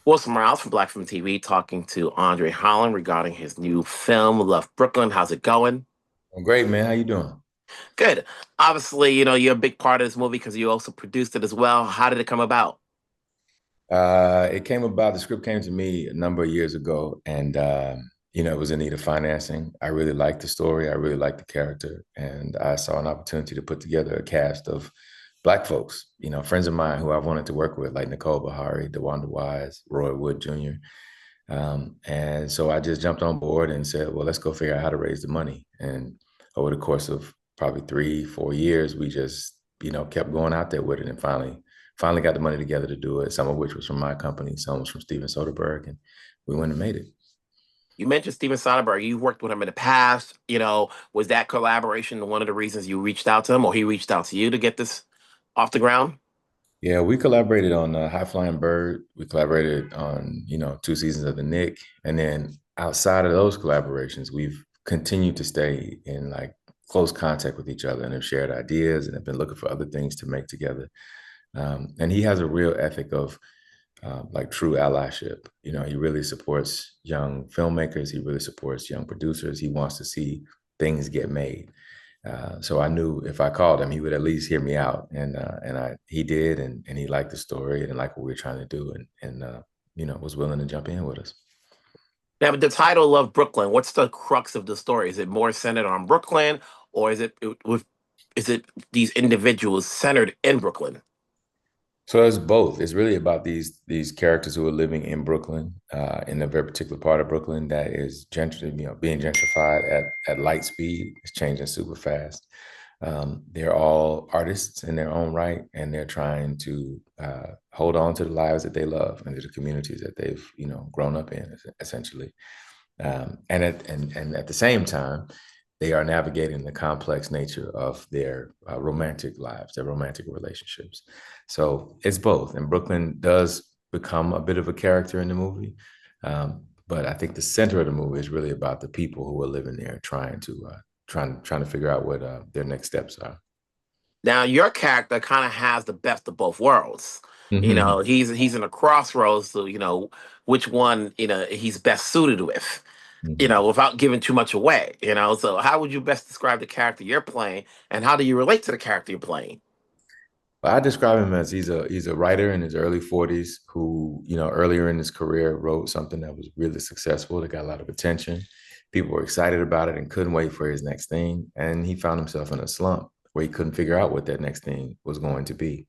What's Miles from Black Film TV talking to André Holland regarding his new film, Love Brooklyn. How's it going? Well, great, man. How you doing? Good. Obviously, you're a big part of this movie because you also produced it as well. How did it come about? It came about, the script came to me a number of years ago, and it was in need of financing. I really liked the story. I really liked the character, and I saw an opportunity to put together a cast of Black folks, friends of mine who I've wanted to work with, like Nicole Beharie, DeWanda Wise, Roy Wood Jr. And so I just jumped on board and said, well, let's go figure out how to raise the money. And over the course of probably 3, 4 years, we just, kept going out there with it and finally got the money together to do it, some of which was from my company, some was from Steven Soderbergh, and we went and made it. You mentioned Steven Soderbergh. You worked with him in the past. Was that collaboration one of the reasons you reached out to him or he reached out to you to get this off the ground? Yeah, we collaborated on High Flying Bird. We collaborated on, 2 seasons of The Nick. And then outside of those collaborations, we've continued to stay in like close contact with each other and have shared ideas and have been looking for other things to make together. And he has a real ethic of like true allyship. He really supports young filmmakers. He really supports young producers. He wants to see things get made. So I knew if I called him, he would at least hear me out, and he did, and he liked the story and liked what we were trying to do, and was willing to jump in with us. Now, but the title Love Brooklyn, what's the crux of the story? Is it more centered on Brooklyn or is it these individuals centered in Brooklyn? So it's both. It's really about these characters who are living in Brooklyn, in a very particular part of Brooklyn that is being gentrified at light speed. It's changing super fast. They're all artists in their own right, and they're trying to hold on to the lives that they love and to the communities that they've grown up in, essentially. And at the same time, they are navigating the complex nature of their romantic lives, their romantic relationships. So it's both. And Brooklyn does become a bit of a character in the movie. But I think the center of the movie is really about the people who are living there trying to figure out what their next steps are. Now, your character kind of has the best of both worlds. Mhm. He's in a crossroads, so which one he's best suited with. Mhm. Without giving too much away. So how would you best describe the character you're playing, and how do you relate to the character you're playing? But I describe him as he's a writer in his early 40s who, earlier in his career wrote something that was really successful, that got a lot of attention. People were excited about it and couldn't wait for his next thing. And he found himself in a slump where he couldn't figure out what that next thing was going to be.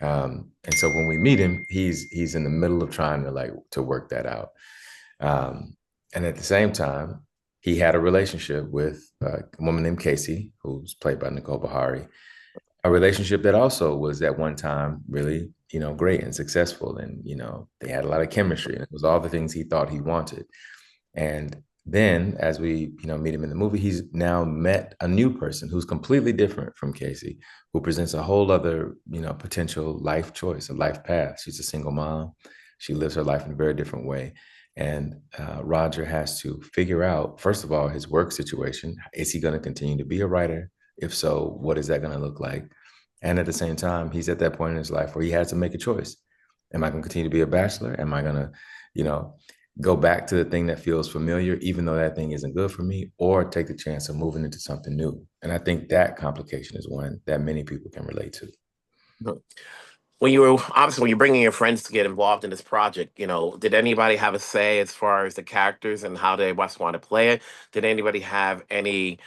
And so when we meet him, he's in the middle of trying to work that out. And at the same time, he had a relationship with a woman named Casey, who's played by Nicole Beharie, a relationship that also was at one time really, great and successful. And, they had a lot of chemistry and it was all the things he thought he wanted. And then as we, meet him in the movie, he's now met a new person who's completely different from Casey, who presents a whole other, potential life choice, a life path. She's a single mom. She lives her life in a very different way. And Roger has to figure out, first of all, his work situation. Is he going to continue to be a writer? If so, what is that going to look like? And at the same time, he's at that point in his life where he has to make a choice. Am I going to continue to be a bachelor? Am I going to, you know, go back to the thing that feels familiar, even though that thing isn't good for me, or take the chance of moving into something new? And I think that complication is one that many people can relate to. When you're bringing your friends to get involved in this project, did anybody have a say as far as the characters and how they must want to play it? Did anybody have any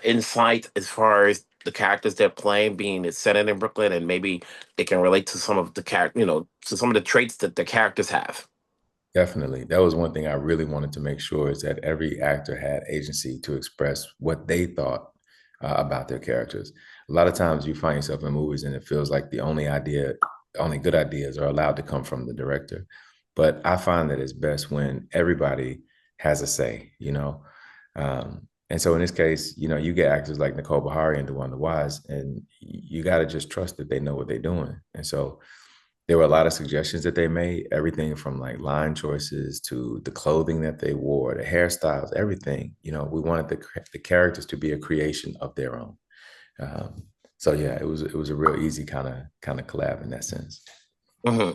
insight as far as the characters they're playing being it's set in Brooklyn, and maybe it can relate to some of the character, to some of the traits that the characters have? Definitely. That was one thing I really wanted to make sure is that every actor had agency to express what they thought about their characters. A lot of times you find yourself in movies and it feels like only good ideas are allowed to come from the director. But I find that it's best when everybody has a say. And so in this case, you get actors like Nicole Beharie and DeWanda Wise, and you got to just trust that they know what they're doing. And so there were a lot of suggestions that they made, everything from like line choices to the clothing that they wore, the hairstyles, everything. We wanted the characters to be a creation of their own. So yeah, it was a real easy kind of collab in that sense. hmm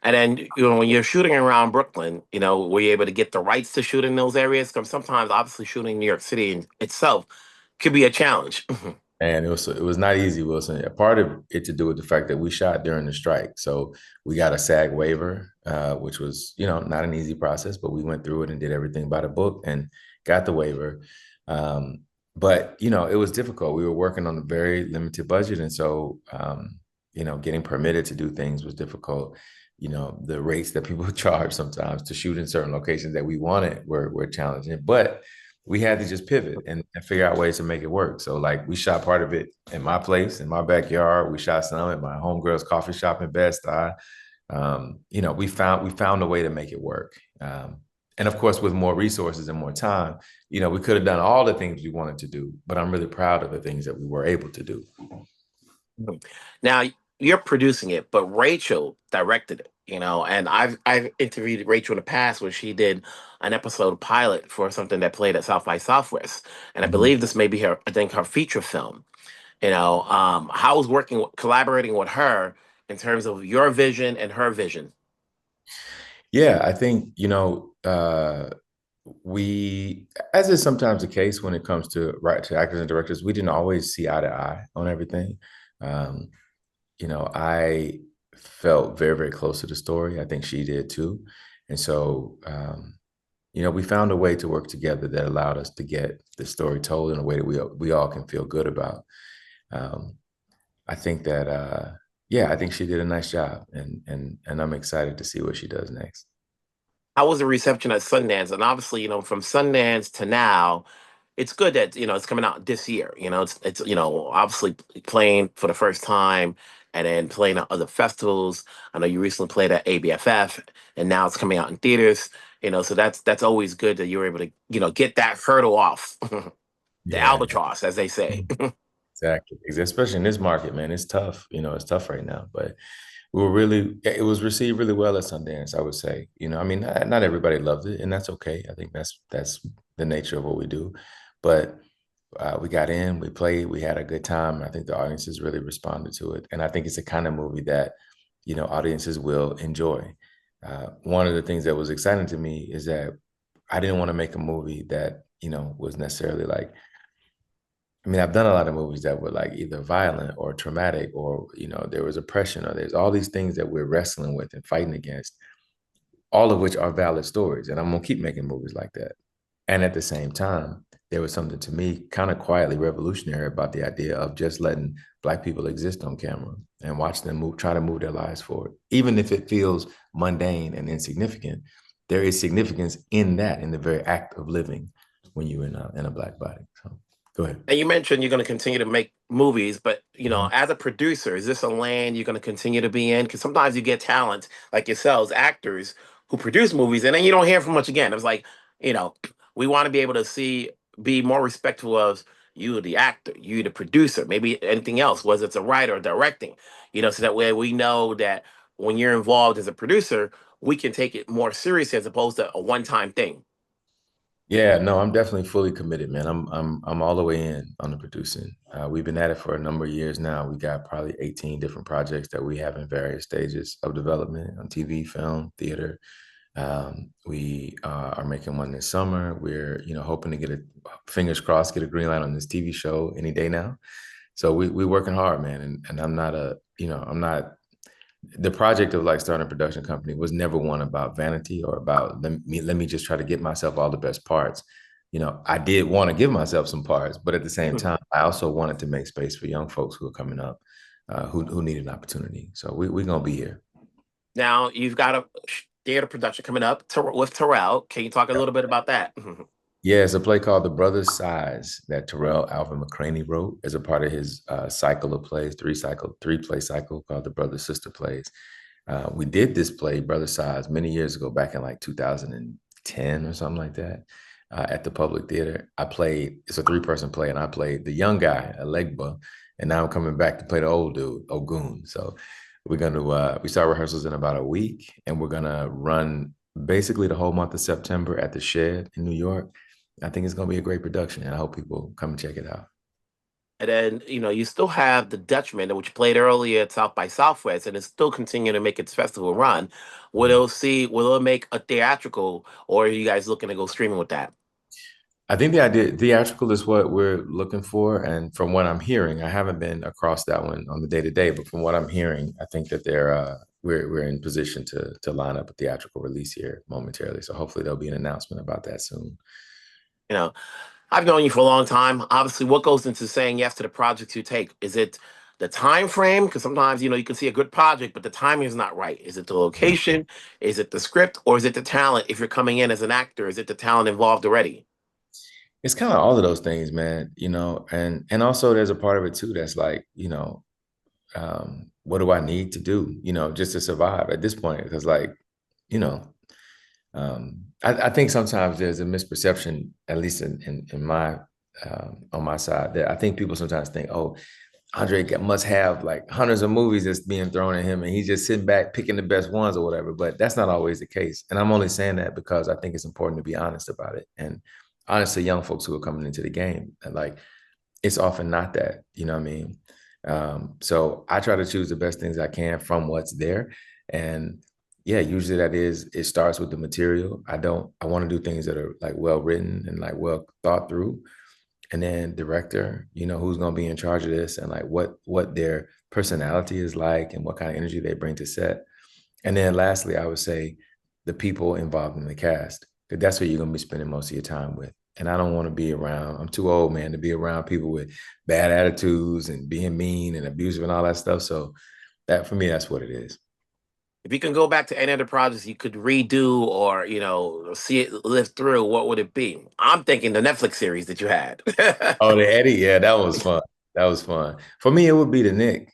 And then, when you're shooting around Brooklyn, were you able to get the rights to shoot in those areas? Because sometimes, obviously, shooting in New York City itself could be a challenge. And it was not easy, Wilson. A part of it to do with the fact that we shot during the strike, so we got a SAG waiver, which was not an easy process, but we went through it and did everything by the book and got the waiver. Um, but it was difficult. We were working on a very limited budget, and so getting permitted to do things was difficult. The rates that people charge sometimes to shoot in certain locations that we wanted were challenging, but we had to just pivot and figure out ways to make it work. So like we shot part of it in my place, in my backyard. We shot some at my homegirl's coffee shop in Bed-Stuy. We found a way to make it work. And of course, with more resources and more time, we could have done all the things we wanted to do, but I'm really proud of the things that we were able to do. Now you're producing it, but Rachel directed it. And I've interviewed Rachel in the past where she did an episode pilot for something that played at South by Southwest, and I Mhm. believe this may be I think her feature film. How was collaborating with her in terms of your vision and her vision? Yeah, I think, we, as is sometimes the case when it comes to actors and directors, we didn't always see eye to eye on everything. Um, I felt very, very close to the story. I think she did too. And so, we found a way to work together that allowed us to get the story told in a way that we all can feel good about. Um, I think that, yeah, I think she did a nice job, and I'm excited to see what she does next. How was the reception at Sundance? And obviously, from Sundance to now, it's good that it's coming out this year. It's obviously playing for the first time and then playing at other festivals. I know you recently played at ABFF, and now it's coming out in theaters. So that's always good that you're able to get that hurdle off, the Yeah, albatross, as they say. exactly. Especially in this market, man, it's tough. It's tough right now, but it was received really well at Sundance, I would say. I mean, not everybody loved it, and that's okay. I think that's the nature of what we do. But we got in, we played, we had a good time. I think the audiences really responded to it, and I think it's the kind of movie that audiences will enjoy. One of the things that was exciting to me is that I didn't want to make a movie that was necessarily like. I mean, I've done a lot of movies that were like either violent or traumatic, or there was oppression, or there's all these things that we're wrestling with and fighting against, all of which are valid stories. And I'm gonna keep making movies like that. And at the same time, there was something to me kind of quietly revolutionary about the idea of just letting Black people exist on camera and watch them try to move their lives forward. Even if it feels mundane and insignificant, there is significance in that, in the very act of living when you're in a Black body. So go ahead. And you mentioned you're going to continue to make movies, but Mhm. as a producer, is this a lane you're going to continue to be in? Because sometimes you get talent like yourselves, actors who produce movies, and then you don't hear from much again. It's like, you know, we want to be able to be more respectful of you, the actor, you, the producer, maybe anything else, whether it's a writer or directing, so that way we know that when you're involved as a producer, we can take it more seriously as opposed to a one-time thing. Yeah, no, I'm definitely fully committed, man. I'm all the way in on the producing. We've been at it for a number of years now. We got probably 18 different projects that we have in various stages of development on TV, film, theater. We are making one this summer. We're hoping to get fingers crossed, get a green light on this TV show any day now. So we're working hard, man. And I'm not the project of like starting a production company was never one about vanity or about let me just try to get myself all the best parts. I did want to give myself some parts, but at the same time, I also wanted to make space for young folks who are coming up, who need an opportunity. So we're gonna be here. Now you've got a theater production coming up with Terrell. Can you talk a little bit about that? Yeah, it's a play called The Brothers' Size that Terrell Alvin McCraney wrote as a part of his cycle of plays, three-play cycle called The Brothers Sister Plays. We did this play, Brother Size, many years ago, back in like 2010 or something like that, at the Public Theater. It's a three-person play, and I played the young guy, Alegba, and now I'm coming back to play the old dude, Ogun. So we start rehearsals in about a week, and we're gonna run basically the whole month of September at the Shed in New York. I think it's gonna be a great production, and I hope people come and check it out. And then, you still have the Dutchman, which played earlier at South by Southwest, and is still continuing to make its festival run. Will it make a theatrical, or are you guys looking to go streaming with that? I think the idea theatrical is what we're looking for, and from what I'm hearing, I haven't been across that one on the day to day, but from what I'm hearing, I think that we're in position to line up a theatrical release here momentarily. So hopefully there'll be an announcement about that soon. You know, I've known you for a long time. Obviously, what goes into saying yes to the projects you take? Is it the time frame? Because sometimes, you can see a good project, but the timing is not right. Is it the location? Is it the script? Or is it the talent? If you're coming in as an actor, is it the talent involved already? It's kind of all of those things, man, and also there's a part of it too that's like, what do I need to do, just to survive at this point? Because like, you know, I think sometimes there's a misperception, at least in my on my side, that I think people sometimes think, oh, Andre must have like hundreds of movies that's being thrown at him, and he's just sitting back picking the best ones or whatever. But that's not always the case. And I'm only saying that because I think it's important to be honest about it. And honestly, young folks who are coming into the game, and like it's often not that, you know what I mean? So I try to choose the best things I can from what's there. And yeah, usually it starts with the material. I want to do things that are like well written and like well thought through. And then director, who's going to be in charge of this and like what their personality is like and what kind of energy they bring to set. And then lastly, I would say the people involved in the cast, because that's what you're going to be spending most of your time with. And I don't want to be around, I'm too old, man, to be around people with bad attitudes and being mean and abusive and all that stuff. So that for me, that's what it is. If you can go back to any of the projects you could redo or, see it live through, what would it be? I'm thinking the Netflix series that you had. Oh, the Eddie, yeah, that was fun. That was fun. For me, it would be the Nick.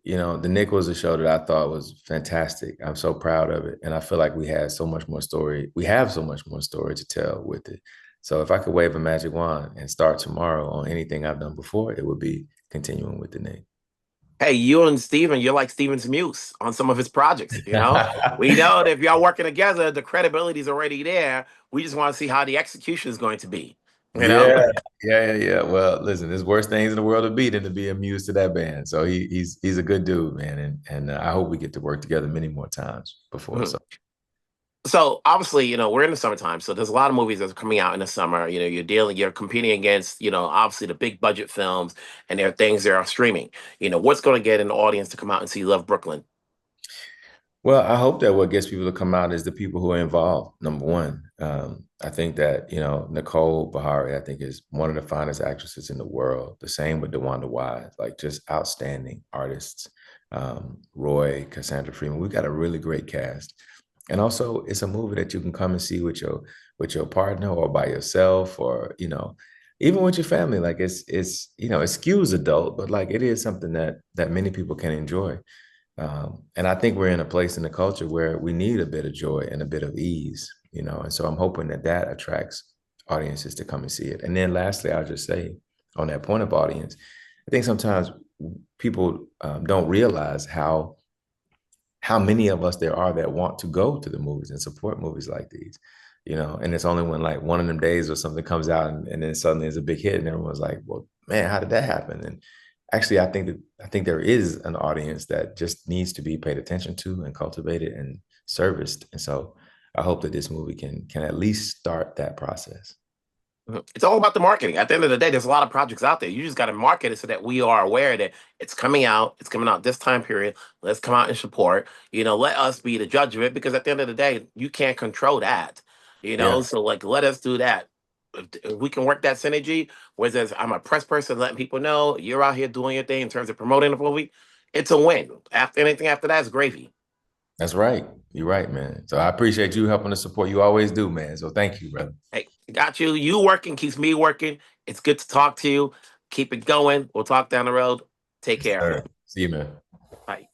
The Nick was a show that I thought was fantastic. I'm so proud of it. And I feel like we had so much more story. We have so much more story to tell with it. So if I could wave a magic wand and start tomorrow on anything I've done before, it would be continuing with the Nick. Hey, you and Steven, you're like Steven's muse on some of his projects, We know that if y'all working together, the credibility is already there. We just want to see how the execution is going to be, you know? Yeah, yeah. Well, listen, there's worse things in the world to be than to be amused to that band. So he's a good dude, man, and I hope we get to work together many more times before. Mhm. So So obviously, we're in the summertime, so there's a lot of movies that's coming out in the summer. You're competing against, obviously the big budget films, and there are things that are streaming. What's going to get an audience to come out and see Love Brooklyn? well, I hope that what gets people to come out is the people who are involved. Number one, I think that Nicole Beharie, I think, is one of the finest actresses in the world. The same with DeWanda Wise, like just outstanding artists. Roy, Cassandra, Freeman. We've got a really great cast, and also it's a movie that you can come and see with your partner or by yourself, or even with your family. Like it skews adult, but like it is something that many people can enjoy. And I think we're in a place in the culture where we need a bit of joy and a bit of ease, and so I'm hoping that attracts audiences to come and see it. And then lastly, I'll just say on that point of audience, I think sometimes people don't realize how many of us there are that want to go to the movies and support movies like these, and it's only when like one of them days or something comes out and then suddenly it's a big hit and everyone's like, well, man, how did that happen? And actually, I think there is an audience that just needs to be paid attention to and cultivated and serviced. And so I hope that this movie can at least start that process. Mhm. It's all about the marketing. At the end of the day, there's a lot of projects out there. You just got to market it so that we are aware that it's coming out. It's coming out this time period. Let's come out and support. Let us be the judge of it because at the end of the day, you can't control that. Yeah, So like, let us do that. If we can work that synergy, whereas I'm a press person letting people know you're out here doing your thing in terms of promoting the movie, it's a win. After anything after that is gravy. that's right. You're right, man. So I appreciate you helping to support. You always do, man. So thank you, brother. Hey, got you. You working keeps me working. It's good to talk to you. Keep it going. We'll talk down the road. Take Yes, care. sir. See you, man. Bye.